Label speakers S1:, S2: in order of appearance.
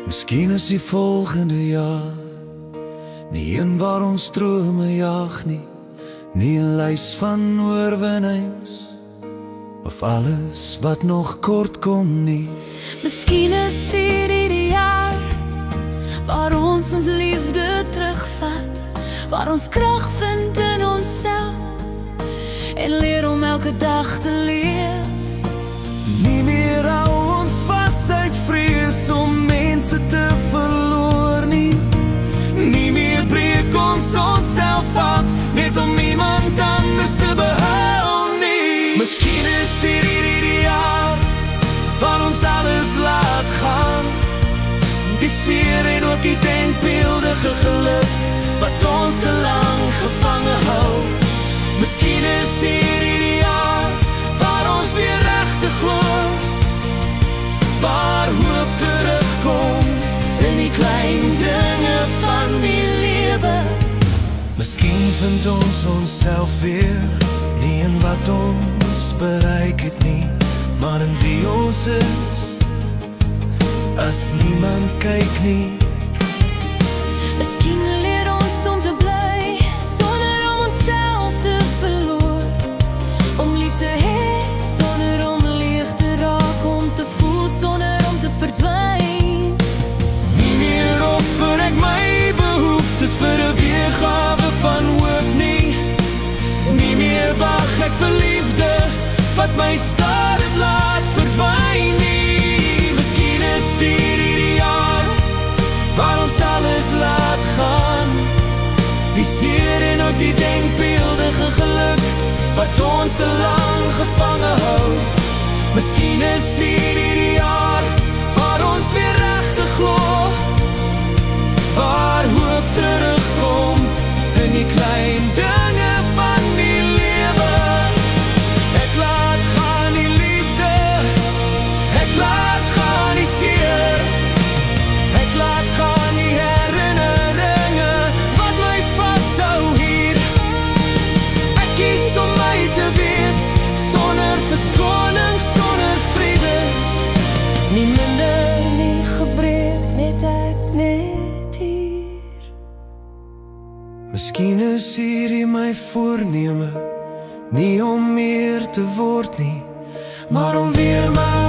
S1: Miskien is die volgende jaar nie een waar ons drome jag nie, nie 'n lys van oorwinnings of alles wat nog kort kom nie.
S2: Miskien is hierdie jaar waar ons liefde terugvat, waar ons krag vind in onsself en leer om elke dag te leef.
S1: Nie meer hou ons vas uit vrees om mense te verloor nie. Nie meer breek ons onsself af net om iemand anders te behou nie. Miskien is hierdie jaar waar ons alles laat gaan, die seer en ook die denkbeeldige geluk wat ons te lang gevangen hou. Miskien is hierdie jaar waar ons weer regtig glo, waar hoop terugkom in die klein dinge van die lewe. Miskien vind ons onsself weer, nie in wat ons bereik het nie, maar in wie ons is, as niemand kyk nie.
S2: Miskien leer ons om te bly sonder om onsself te verloor, om lief te hê sonder om leeg te raak, om te voel sonder om te verdwyn.
S1: Nie meer offer ek my behoeftes vir 'n weergawe van hoop nie. Nie meer wag ek vir liefde wat my stadig laat verdwyn nie. Miskien is hierdie jaar waar ons alles laat gaan, die seer en ook die denkbeeldige geluk wat ons te lang gevangen hou. Miskien is hierdie jaar waar ons weer regtig glo, waar hoop terugkom in die klein dinge van die lewe. Ek laat gaan die liefde, ek laat gaan die seer, ek laat gaan die herinneringe wat my vashou hier. Ek kies om my te wees, sonder verskoning, sonder vredes, nie minder, nie gebreek, net ek, net hier. Miskien is hierdie my voorneme, nie om meer te word nie, maar om weer my